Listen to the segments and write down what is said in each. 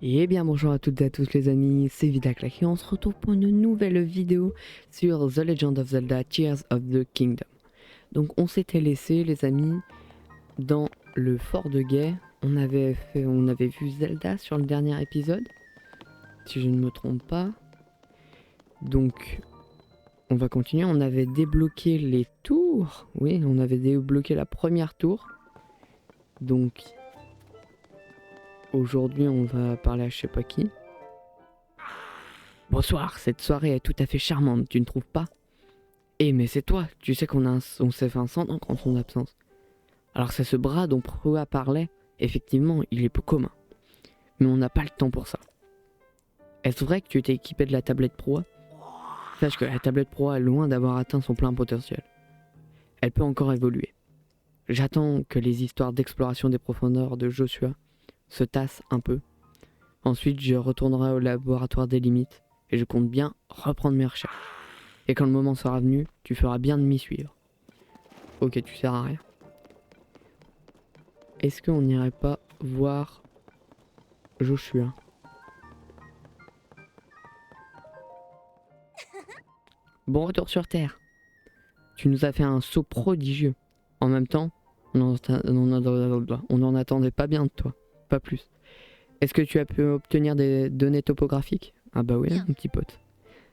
Et bien bonjour à toutes et à tous les amis, c'est Vidaclac et on se retrouve pour une nouvelle vidéo sur The Legend of Zelda Tears of the Kingdom. Donc on s'était laissé les amis dans le fort de Gaï. On avait vu Zelda sur le dernier épisode, si je ne me trompe pas. Donc on va continuer, on avait débloqué les tours, oui on avait débloqué la première tour. Donc aujourd'hui on va parler à je sais pas qui. Bonsoir, cette soirée est tout à fait charmante, tu ne trouves pas? Eh mais c'est toi, tu sais on s'est fait un sang en son absence. Alors c'est ce bras dont Proa parlait, effectivement il est peu commun. Mais on n'a pas le temps pour ça. Est-ce vrai que tu étais équipé de la tablette Proa? Sache que la tablette Proa est loin d'avoir atteint son plein potentiel. Elle peut encore évoluer. J'attends que les histoires d'exploration des profondeurs de Joshua se tassent un peu. Ensuite je retournerai au laboratoire des limites et je compte bien reprendre mes recherches. Et quand le moment sera venu, tu feras bien de m'y suivre. Ok, tu sers à rien. Est-ce qu'on n'irait pas voir Joshua? Bon retour sur Terre. Tu nous as fait un saut prodigieux. En même temps, on n'en attendait pas bien de toi. Pas plus. Est-ce que tu as pu obtenir des données topographiques? Ah bah oui, mon petit pote.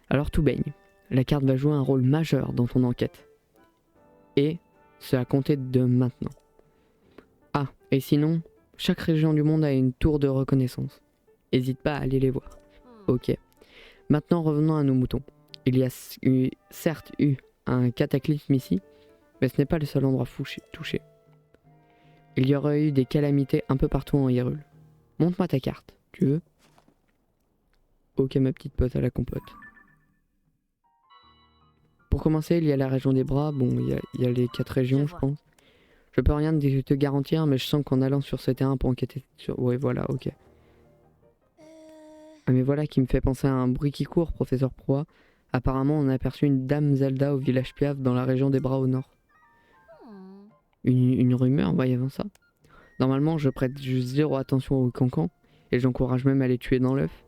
Alors tout baigne. La carte va jouer un rôle majeur dans ton enquête. Et c'est à compter de maintenant. Ah, et sinon, chaque région du monde a une tour de reconnaissance. N'hésite pas à aller les voir. Ok. Maintenant revenons à nos moutons. Il y a certes eu un cataclysme ici, mais ce n'est pas le seul endroit touché. Il y aurait eu des calamités un peu partout en Hyrule. Montre-moi ta carte, tu veux? Ok ma petite pote à la compote. Pour commencer, il y a la région des bras, bon il y a les 4 régions je pense. Je peux rien te garantir, mais je sens qu'en allant sur ce terrain pour enquêter sur... Ouais voilà, ok. Ah mais voilà qui me fait penser à un bruit qui court, professeur Proa. Apparemment on a aperçu une dame Zelda au village Piaf dans la région des bras au nord. Une rumeur, voyez-vous ça? Normalement je prête juste zéro attention aux cancans, et j'encourage même à les tuer dans l'œuf.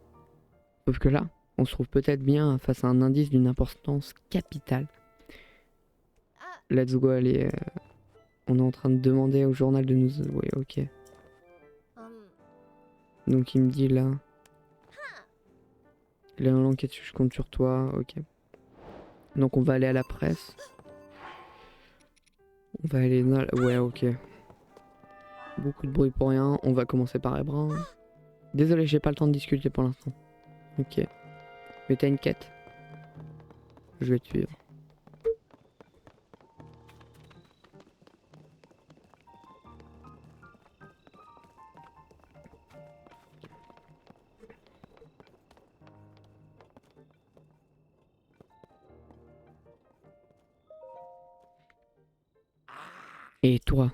Sauf que là, on se trouve peut-être bien face à un indice d'une importance capitale. Let's go, allez. On est en train de demander au journal de nous... Oui, ok. Donc il me dit là... L'enquête, je compte sur toi, ok. Donc on va aller à la presse. On va aller dans... Ouais, ok. Beaucoup de bruit pour rien. On va commencer par Ebra. Désolé, j'ai pas le temps de discuter pour l'instant. Ok. Mais t'as une quête? Je vais te suivre. Et toi?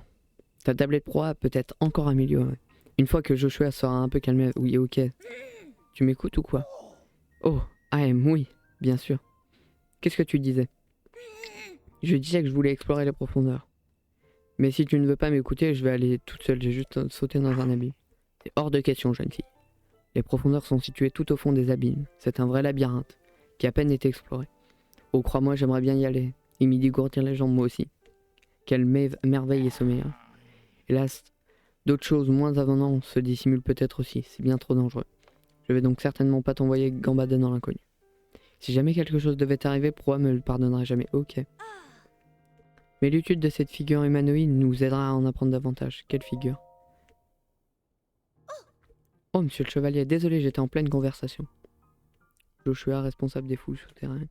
Ta tablette Pro a peut-être encore amélioré. Une fois que Joshua sera un peu calmé... Oui, ok. Tu m'écoutes ou quoi? Oh, AM, oui, bien sûr. Qu'est-ce que tu disais? Je disais que je voulais explorer les profondeurs. Mais si tu ne veux pas m'écouter, je vais aller toute seule, j'ai juste sauté dans un abîme. C'est hors de question, jeune fille. Les profondeurs sont situées tout au fond des abîmes. C'est un vrai labyrinthe, qui a peine été exploré. Oh, crois-moi, j'aimerais bien y aller. Et m'y dégourdir les jambes, moi aussi. Quelle merveille est ce meilleur. Hélas, d'autres choses moins avenantes se dissimulent peut-être aussi, c'est bien trop dangereux. Je vais donc certainement pas t'envoyer gambader dans l'inconnu. Si jamais quelque chose devait t'arriver, Proa me le pardonnerait jamais, ok. Mais l'étude de cette figure humanoïde nous aidera à en apprendre davantage. Quelle figure? Oh, monsieur le chevalier, désolé, j'étais en pleine conversation. Joshua, responsable des fouilles souterraines.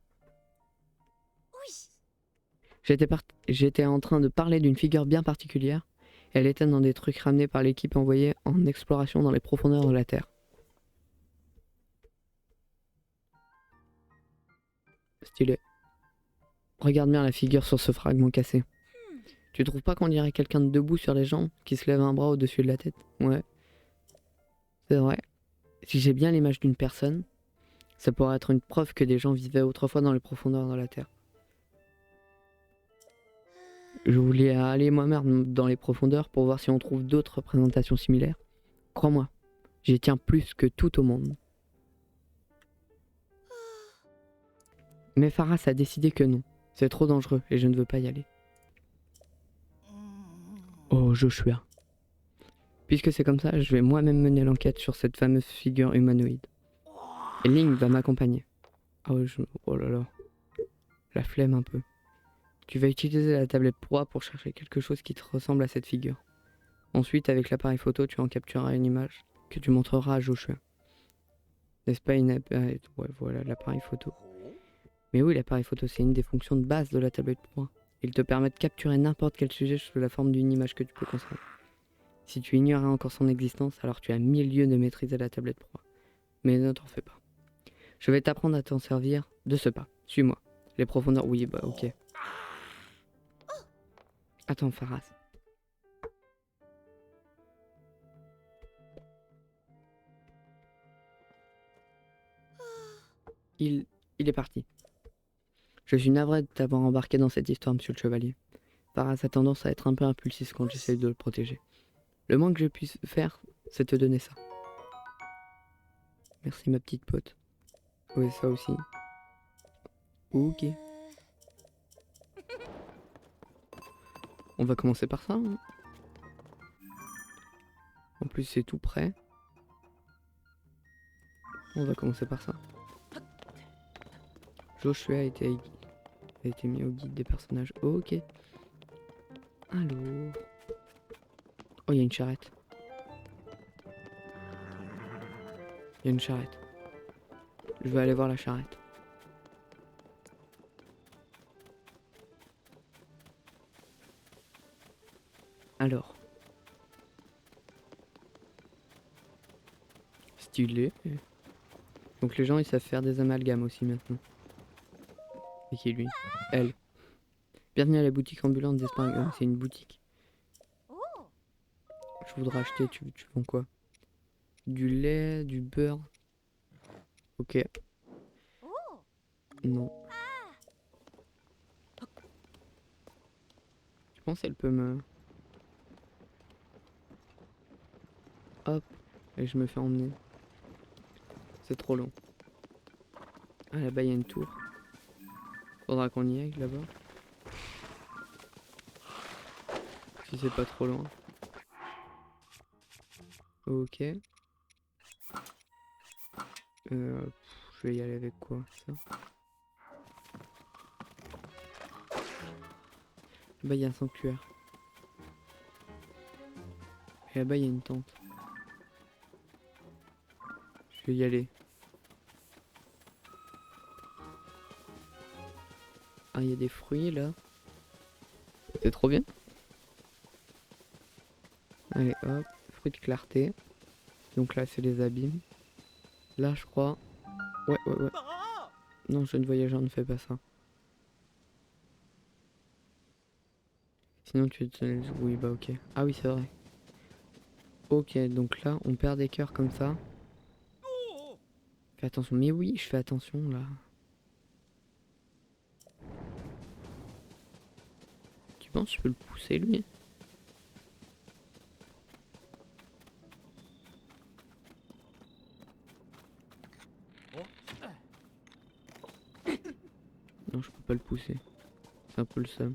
J'étais en train de parler d'une figure bien particulière. Elle était dans des trucs ramenés par l'équipe envoyée en exploration dans les profondeurs de la Terre. Stylé. Regarde bien la figure sur ce fragment cassé. Tu trouves pas qu'on dirait quelqu'un de debout sur les jambes, qui se lève un bras au-dessus de la tête? Ouais, c'est vrai. Si j'ai bien l'image d'une personne, ça pourrait être une preuve que des gens vivaient autrefois dans les profondeurs de la Terre. Je voulais aller moi-même dans les profondeurs pour voir si on trouve d'autres représentations similaires. Crois-moi, J'y tiens plus que tout au monde. Mais Pharas a décidé que non. C'est trop dangereux et je ne veux pas y aller. Oh Joshua. Puisque c'est comme ça, je vais moi-même mener l'enquête sur cette fameuse figure humanoïde. Et Link va m'accompagner. Oh là là. La flemme un peu. Tu vas utiliser la tablette proie pour chercher quelque chose qui te ressemble à cette figure. Ensuite, avec l'appareil photo, tu en captureras une image que tu montreras à Joshua. N'est-ce pas une appareil... Ouais, voilà, l'appareil photo. Mais oui, l'appareil photo, c'est une des fonctions de base de la tablette proie. Il te permet de capturer n'importe quel sujet sous la forme d'une image que tu peux conserver. Si tu ignorais encore son existence, alors tu as 1000 lieues de maîtriser la tablette proie. Mais ne t'en fais pas. Je vais t'apprendre à t'en servir de ce pas. Suis-moi. Les profondeurs... Oui, bah ok. Attends, Pharas. Il est parti. Je suis navré de t'avoir embarqué dans cette histoire, monsieur le chevalier. Pharas a tendance à être un peu impulsif quand j'essaye de le protéger. Le moins que je puisse faire, c'est te donner ça. Merci ma petite pote. Oui, ça aussi. Ok. On va commencer par ça. Hein. En plus, c'est tout prêt. On va commencer par ça. Joshua a été mis au guide des personnages. Ok. Alors... Oh, il y a une charrette. Il y a une charrette. Je vais aller voir la charrette. Alors. Stylé. Donc les gens ils savent faire des amalgames aussi maintenant. Et qui est lui? Elle. Bienvenue à la boutique ambulante d'Espargum. C'est une boutique. Je voudrais acheter, tu vends quoi? Du lait, du beurre. Ok. Non. Je pense qu'elle peut me... Hop. Et je me fais emmener. C'est trop long. Ah là-bas il y a une tour. Faudra qu'on y aille là-bas. Si c'est pas trop loin. Ok. Je vais y aller avec quoi ça? Là-bas il y a un sanctuaire. Et là-bas il y a une tente. Je vais y aller. Ah, il y a des fruits là. C'est trop bien. Allez hop, fruits de clarté. Donc là c'est les abîmes. Là je crois... Ouais. Non, jeune voyageur ne fais pas ça. Sinon tu te... Oui bah ok. Ah oui c'est vrai. Ok, donc là on perd des cœurs comme ça. Fais attention. Mais oui, je fais attention là. Tu penses que je peux le pousser lui? Non, je peux pas le pousser. C'est un peu le seum.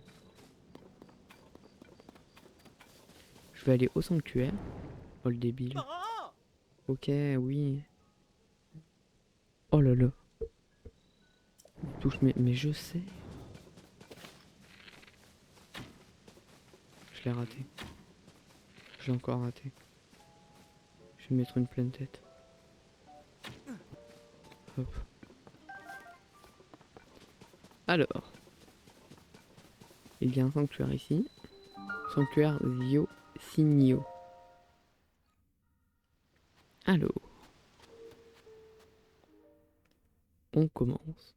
Je vais aller au sanctuaire. Oh le débile. Ok, oui. Oh là là. Il touche mais je sais. Je l'ai raté. Je l'ai encore raté. Je vais mettre une pleine tête. Hop. Alors. Il y a un sanctuaire ici. Sanctuaire Zio Signo. Alors. On commence.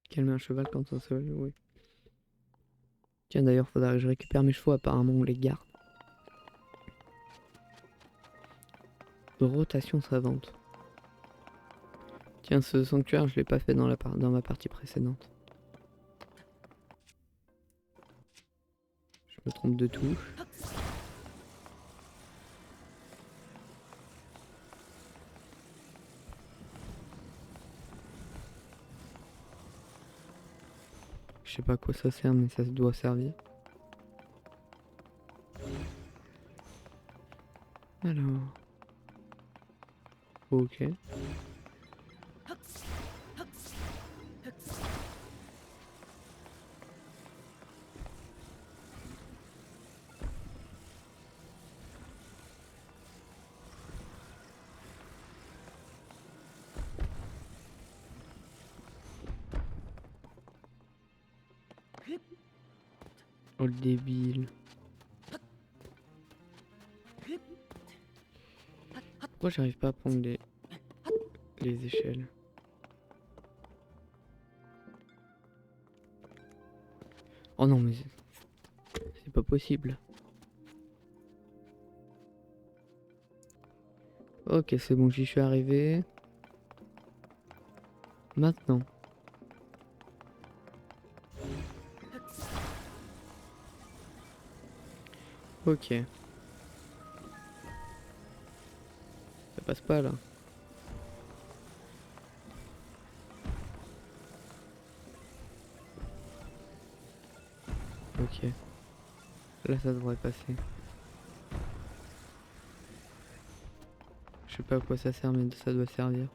Calmer un cheval quand on se... Oui. Tiens d'ailleurs, faudra que je récupère mes chevaux. Apparemment on les garde. Rotation savante. Tiens, ce sanctuaire, je l'ai pas fait dans ma partie précédente. Je Je me trompe de touche. Je sais pas à quoi ça sert, mais ça doit servir. Alors. Ok. Oh le débile. Pourquoi j'arrive pas à prendre les échelles? Oh non mais c'est pas possible. Ok, c'est bon, j'y suis arrivé. Maintenant. Ok. Ça passe pas là. Ok. Là ça devrait passer. Je sais pas à quoi ça sert mais ça doit servir.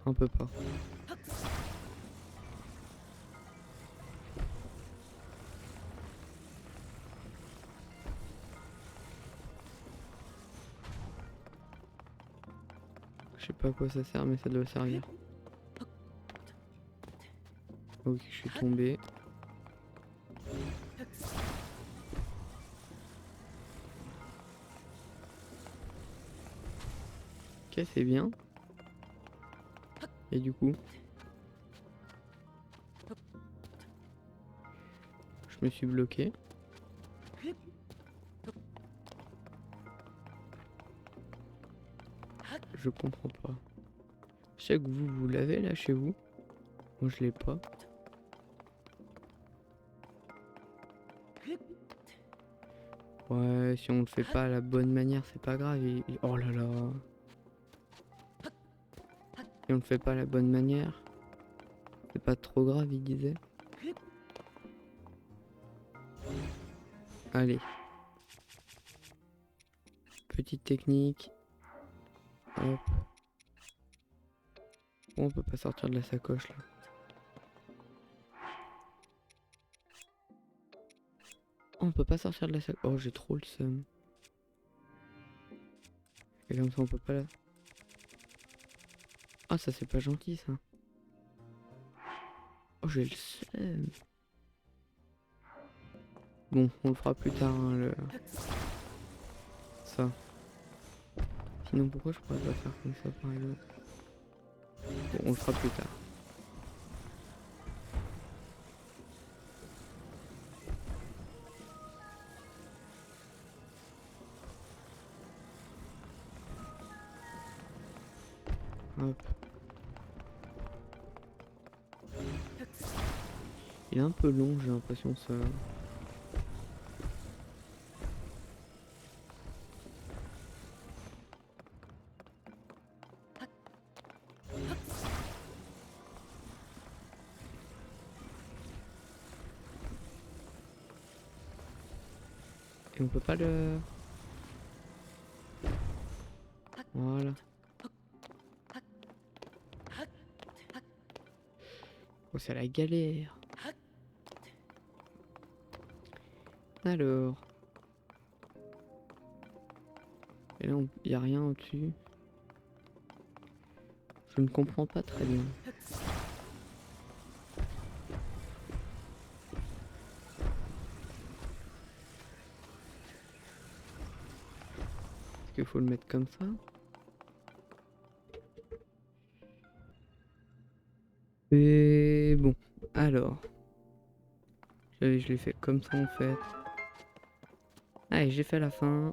Un peu pas. Je sais pas à quoi ça sert mais ça doit servir. Ok, je suis tombé. Ok, c'est bien. Et du coup, je me suis bloqué. Je comprends pas. Je sais que vous l'avez là chez vous. Moi je l'ai pas. Ouais, si on le fait pas à la bonne manière, c'est pas grave. Oh là là. Si on le fait pas à la bonne manière, c'est pas trop grave, il disait. Allez. Petite technique. Hop. Oh, on peut pas sortir de la sacoche là. Oh, on peut pas sortir de la sacoche. Oh, j'ai trop le seum. Et comme ça, on peut pas la... Ah, ça c'est pas gentil ça. Oh, j'ai le seum. Bon, on le fera plus tard, hein, ça. Sinon, pourquoi je pourrais pas faire comme ça par exemple? Bon, on le fera plus tard. Hop. Il est un peu long, j'ai l'impression ça. Et on peut pas le... Voilà. Oh, c'est la galère. Alors. Et là, y a rien au-dessus. Je ne comprends pas très bien. Est-ce qu'il faut le mettre comme ça? Et bon, alors. Je l'ai fait comme ça en fait. Allez, j'ai fait la fin.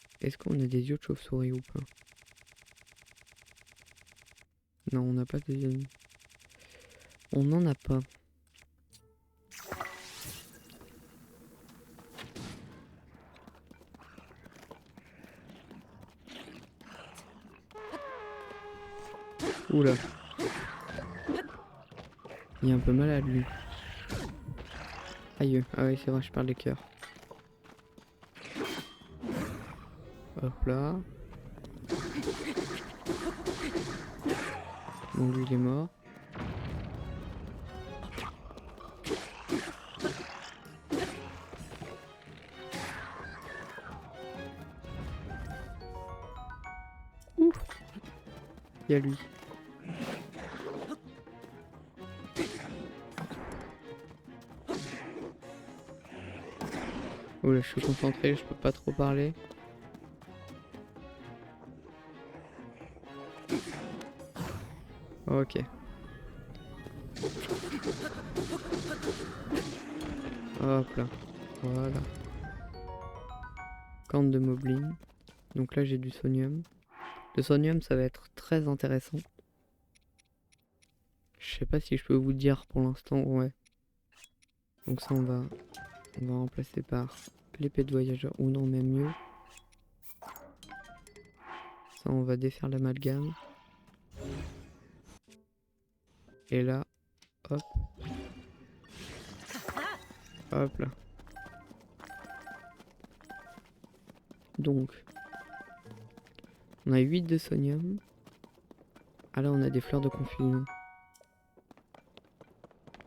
Est-ce qu'on a des yeux de chauve-souris ou pas? Non, on n'a pas de... On n'en a pas. Oula. Il est un peu malade lui. Aïe. Ah oui, c'est vrai, je parle des cœurs. Hop là. Bon, lui il est mort. Ouh. Il y a lui. Oh là, je suis concentré, je peux pas trop parler. Ok. Hop là. Voilà. Corne de moblin. Donc là j'ai du sonium. Le sonium ça va être très intéressant. Je sais pas si je peux vous dire pour l'instant, ouais. Donc ça on va remplacer par l'épée de voyageur, ou non même mieux. Ça on va défaire l'amalgame. Et là, hop. Hop là. Donc, on a 8 de sonium. Ah là on a des fleurs de confusion.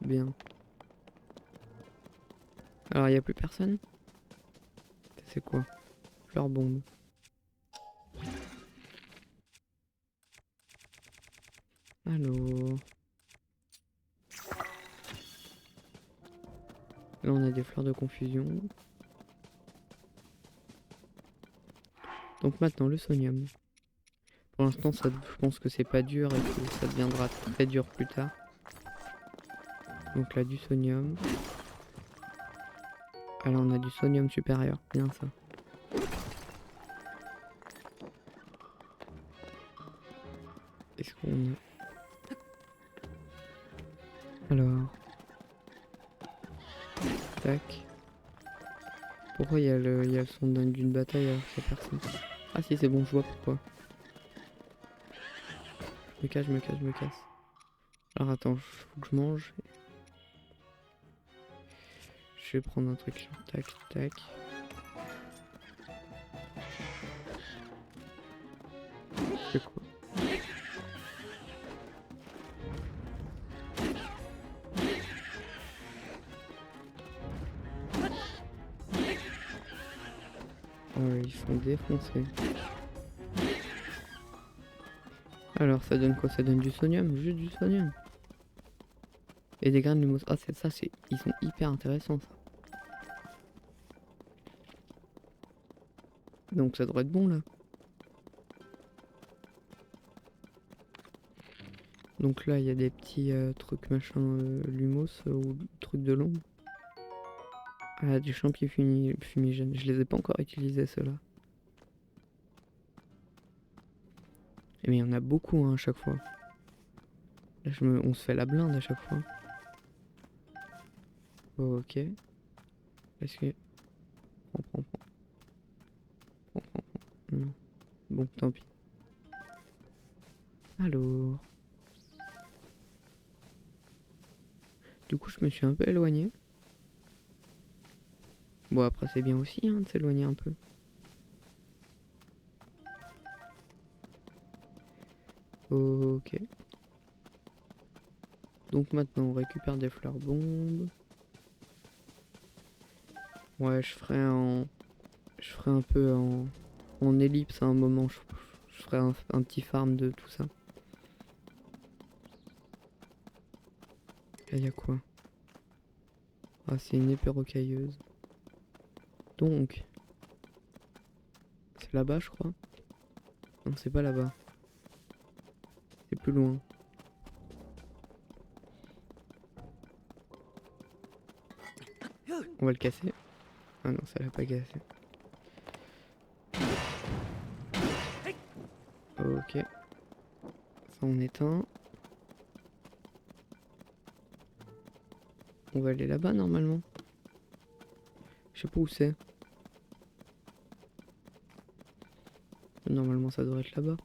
Bien. Alors il n'y a plus personne? C'est quoi? Fleur bombe. Alors... Là on a des fleurs de confusion. Donc maintenant le sonium. Pour l'instant ça, je pense que c'est pas dur et que ça deviendra très dur plus tard. Donc là du sonium. Alors on a du sonium supérieur, bien ça. Est-ce qu'on a... Alors... Tac. Pourquoi il y a le son d'une bataille alors qu'il y a personne? Ah si c'est bon, je vois pourquoi. Je me casse. Alors attends, faut que je mange. Je vais prendre un truc. Tac, tac. C'est quoi? Oh, ils sont défoncés. Alors ça donne quoi? Ça donne du sonium, juste du sonium. Et des graines de mousse. Ah c'est ça, ils sont hyper intéressants ça. Donc ça devrait être bon là. Donc là il y a des petits trucs machin lumos ou trucs de l'ombre. Ah du champi fumigène. Je les ai pas encore utilisés ceux-là. Mais il y en a beaucoup hein, à chaque fois. Là on se fait la blinde à chaque fois. Ok. Est-ce que... Prends. Non. Bon, tant pis. Alors... Du coup, je me suis un peu éloigné. Bon, après, c'est bien aussi hein, de s'éloigner un peu. Ok. Donc maintenant, on récupère des fleurs bombes. Ouais, je ferai un peu en ellipse à un moment. Je ferai un petit farm de tout ça. Là, y a quoi? Ah, c'est une épée rocailleuse. Donc... C'est là-bas, je crois. Non, c'est pas là-bas. C'est plus loin. On va le casser. Ah non, ça l'a pas cassé. Ok. Ça on éteint. On va aller là-bas normalement. Je sais pas où c'est. Normalement ça devrait être là-bas.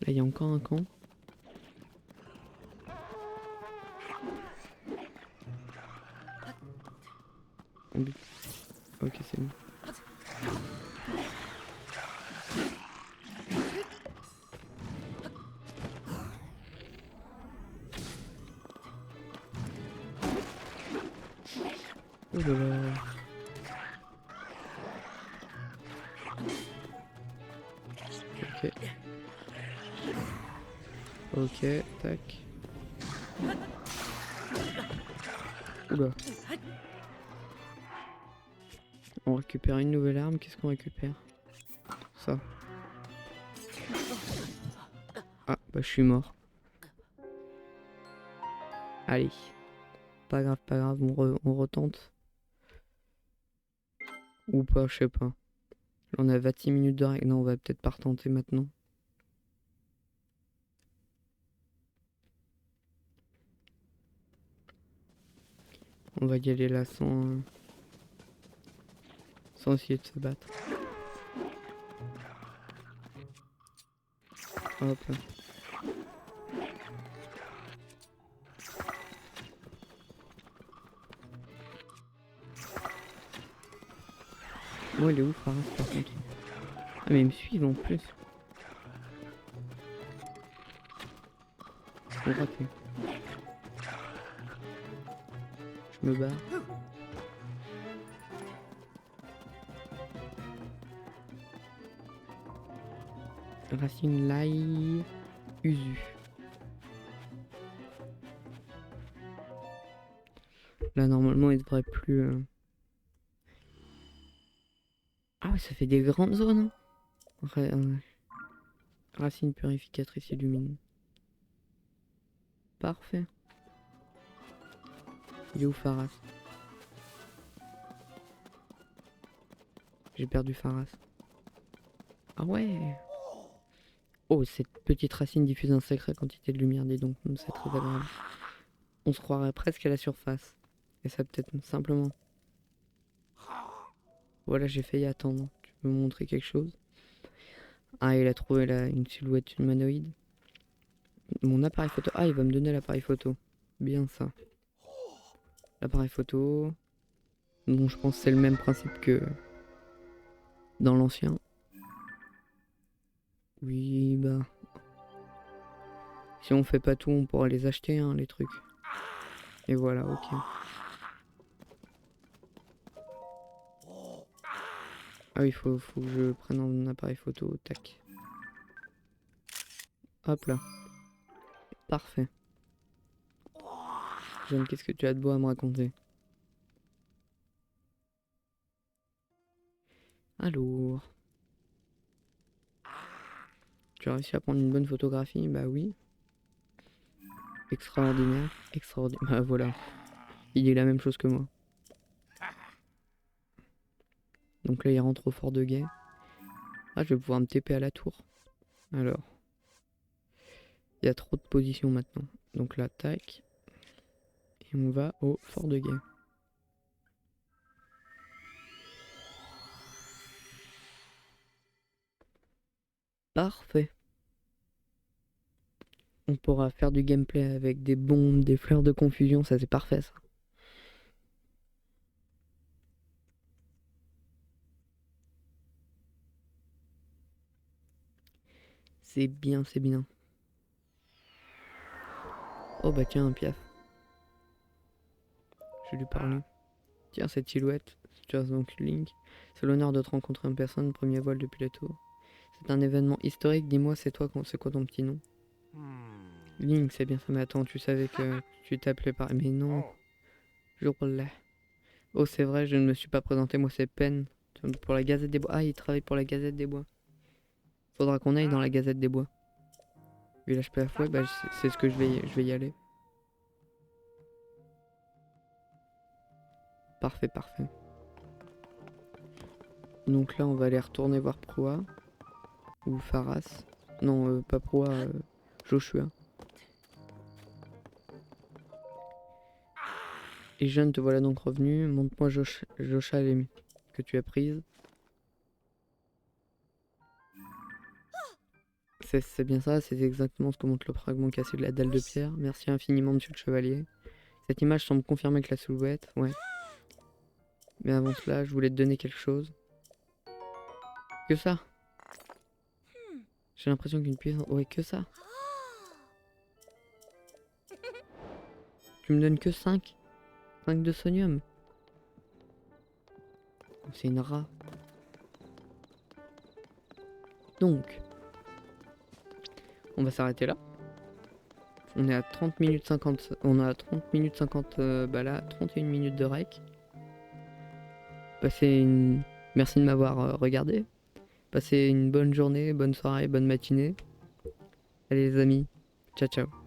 Là il y a encore un camp. Ok c'est bon. Oh là là. Ok. Ok, tac. Oula. On récupère une nouvelle arme. Qu'est-ce qu'on récupère? Ça. Ah, bah je suis mort. Allez. Pas grave, on retente. Ou pas, je sais pas. Là, on a 26 minutes de règle. Non, on va peut-être pas retenter maintenant. On va y aller là sans essayer de se battre. Hop là. Bon, il est où, Faras, par contre? Ah, mais ils me suivent en plus. Ils sont ratés. Je me barre. Racine l'ail usu. Là, normalement, il devrait plus... Ah ouais, ça fait des grandes zones. Hein. Racine purificatrice illumine. Parfait. Il est où Faras? J'ai perdu Faras. Ah ouais. Oh, cette petite racine diffuse un sacré quantité de lumière, dis donc. C'est très agréable. On se croirait presque à la surface. Et ça peut-être simplement... Voilà, j'ai failli attendre. Tu peux me montrer quelque chose? Ah, il a trouvé là une silhouette humanoïde. Mon appareil photo. Ah, il va me donner l'appareil photo. Bien ça. L'appareil photo. Bon, je pense que c'est le même principe que dans l'ancien. Oui, bah... Si on fait pas tout, on pourra les acheter, hein, les trucs. Et voilà, ok. Ah oui, faut que je prenne un appareil photo. Tac. Hop là. Parfait. Jeanne, qu'est-ce que tu as de beau à me raconter? Alors... Tu as réussi à prendre une bonne photographie? Bah oui. Extraordinaire. Extraordinaire. Bah voilà. Il dit la même chose que moi. Donc là, il rentre au fort de guet. Ah, je vais pouvoir me TP à la tour. Alors. Il y a trop de positions maintenant. Donc là, tac. Et on va au fort de guet. Parfait. On pourra faire du gameplay avec des bombes, des fleurs de confusion. Ça, c'est parfait, ça. C'est bien, c'est bien. Oh bah tiens, un piaf. Je vais lui parler. Tiens, cette silhouette. Tu as donc Link. C'est l'honneur de te rencontrer en personne, premier vol depuis la tour. C'est un événement historique, dis-moi, c'est quoi ton petit nom? Link, c'est bien ça, mais attends, tu savais que tu t'appelais par... Mais non, jour là. Oh, c'est vrai, je ne me suis pas présenté, moi c'est Pen. Pour la Gazette des Bois. Ah, il travaille pour la Gazette des Bois. Faudra qu'on aille dans la Gazette des Bois. Village PF, ouais, bah c'est ce que je vais y aller. Parfait, parfait. Donc là, on va aller retourner voir Proa. Ou Pharas. Non, pas Proa, Joshua. Et jeune, te voilà donc revenu. Montre-moi Josha que tu as prise. C'est bien ça, c'est exactement ce que montre le fragment cassé de la dalle de pierre. Merci infiniment, monsieur le chevalier. Cette image semble confirmer que la silhouette, ouais. Mais avant cela, je voulais te donner quelque chose. Que ça? J'ai l'impression qu'une pièce... Ouais, que ça? Tu me donnes que 5? 5 de sonium? C'est une rat. Donc, on va s'arrêter là. On est à 30 minutes 50. On a 30 minutes 50. Bah là, 31 minutes de rec. Passez une... Merci de m'avoir regardé. Passez une bonne journée, bonne soirée, bonne matinée. Allez les amis, ciao ciao.